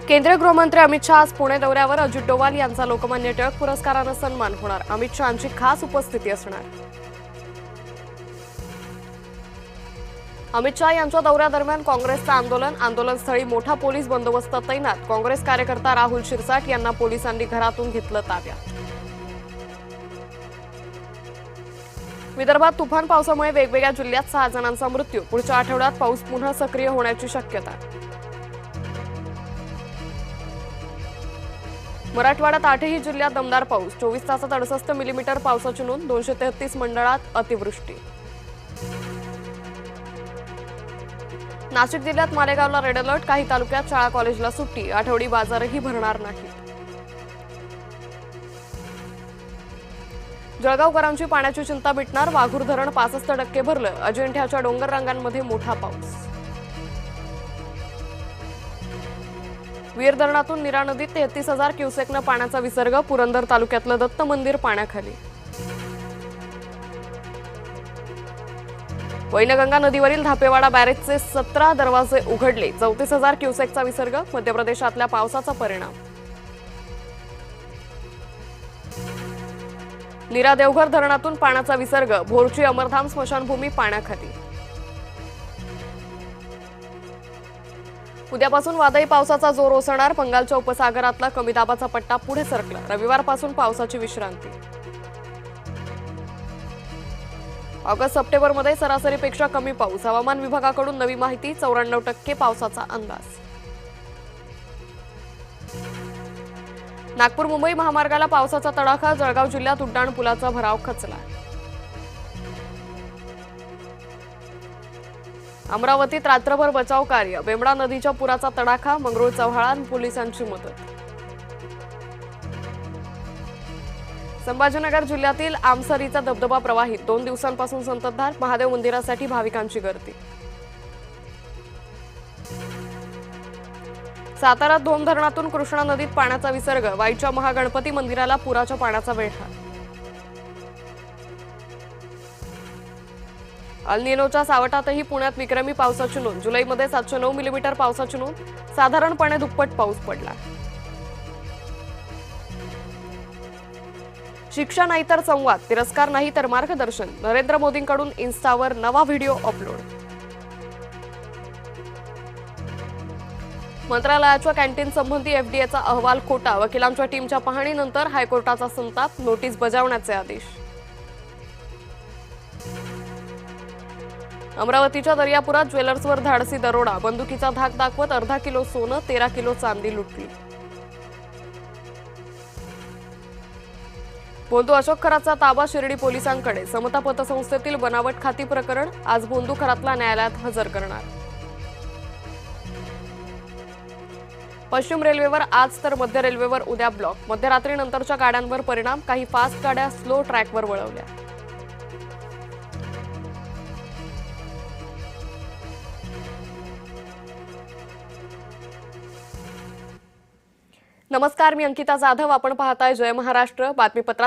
केंद्रीय गृहमंत्री अमित शहा आज पुणे दौऱ्यावर. अजित डोवाल यांचा लोकमान्य टिळक पुरस्काराने सन्मान होणार. अमित शहांची खास उपस्थिती असणार. अमित शहा यांच्या दौऱ्यादरम्यान काँग्रेसचं आंदोलनस्थळी मोठा पोलीस बंदोबस्त तैनात. काँग्रेस कार्यकर्ता राहुल शिरसाट यांना पोलिसांनी घरातून घेतलं ताब्यात. विदर्भात तुफान पावसामुळे वेगवेगळ्या जिल्ह्यात 6 जणांचा मृत्यू. पुढच्या आठवड्यात पाऊस पुन्हा सक्रिय होण्याची शक्यता. मराठवाड्यात 8ही जिल्ह्यात दमदार पाऊस. 24 तासात 68 मिलीमीटर पावसाची नोंद. 233 मंडळात अतिवृष्टी. नाशिक जिल्ह्यात मालेगावला रेड अलर्ट. काही तालुक्यात शाळा कॉलेजला सुट्टी. आठवडी बाजारही भरणार नाही. जळगावकरांची पाण्याची चिंता मिटणार. वाघूर धरण 65% भरलं. अजिंठ्याच्या डोंगर रांगांमध्ये मोठा पाऊस. वीर धरणातून नीरा नदीत 33,000 क्युसेकनं पाण्याचा विसर्ग. पुरंदर तालुक्यातलं दत्त मंदिर पाण्याखाली. वैनगंगा नदीवरील धापेवाडा बॅरेजचे 17 दरवाजे उघडले. 34,000 क्युसेकचा विसर्ग. मध्य प्रदेशातल्या पावसाचा परिणाम. नीरा देवघर धरणातून पाण्याचा विसर्ग. भोरची अमरधाम स्मशानभूमी पाण्याखाली. उद्यापासून वादळी पावसाचा जोर ओसरणार. बंगालच्या उपसागरातला कमी दाबाचा पट्टा पुढे सरकला. रविवारपासून पावसाची विश्रांती. ऑगस्ट-सप्टेंबरमध्ये सरासरीपेक्षा कमी पाऊस. हवामान विभागाकडून नवी माहिती. 94% पावसाचा अंदाज. नागपूर मुंबई महामार्गाला पावसाचा तडाखा. जळगाव जिल्ह्यात उड्डाण पुलाचा भराव खचला. अमरावतीत रात्रभर बचाव कार्य. बेंबडा नदीच्या पुराचा तडाखा. मंगरुळ चव्हाळा पोलिसांची मदत. संभाजीनगर जिल्ह्यातील आमसरीचा धबधबा प्रवाहित. 2 दिवसांपासून संततधार. महादेव मंदिरासाठी भाविकांची गर्दी. साताऱ्यात धोम धरणातून कृष्णा नदीत पाण्याचा विसर्ग. वाईच्या महागणपती मंदिराला पुराच्या पाण्याचा वेढा. अल निनोच्या सावटातही पुण्यात विक्रमी पावसाची नोंद. जुलैमध्ये 709 मिलीमीटर पावसाची नोंद. साधारणपणे दुप्पट पाऊस पडला. शिक्षा नाही तर संवाद. तिरस्कार नाही तर मार्गदर्शन. नरेंद्र मोदींकडून इन्स्टावर नवा व्हिडिओ अपलोड. मंत्रालयाच्या कॅन्टीन संबंधी एफडीएचा अहवाल खोटा. वकिलांच्या टीमच्या पाहणीनंतर हायकोर्टाचा संताप. नोटीस बजावण्याचे आदेश. अमरावतीच्या दर्यापुरात ज्वेलर्सवर धाडसी दरोडा. बंदुकीचा धाक दाखवत अर्धा किलो सोनं, 13 किलो चांदी लुटली. बोंदू अशोक खरातचा ताबा शिर्डी पोलिसांकडे. समता पतसंस्थेतील बनावट खाती प्रकरण. आज बोंदू खरातला न्यायालयात हजर करणार. पश्चिम रेल्वेवर आज तर मध्य रेल्वेवर उद्या ब्लॉक. मध्यरात्रीनंतरच्या गाड्यांवर परिणाम. काही फास्ट गाड्या स्लो ट्रॅकवर वळवल्या. नमस्कार, मी अंकिता जाधव. आपण पाहताय जय महाराष्ट्र बातमीपत्र.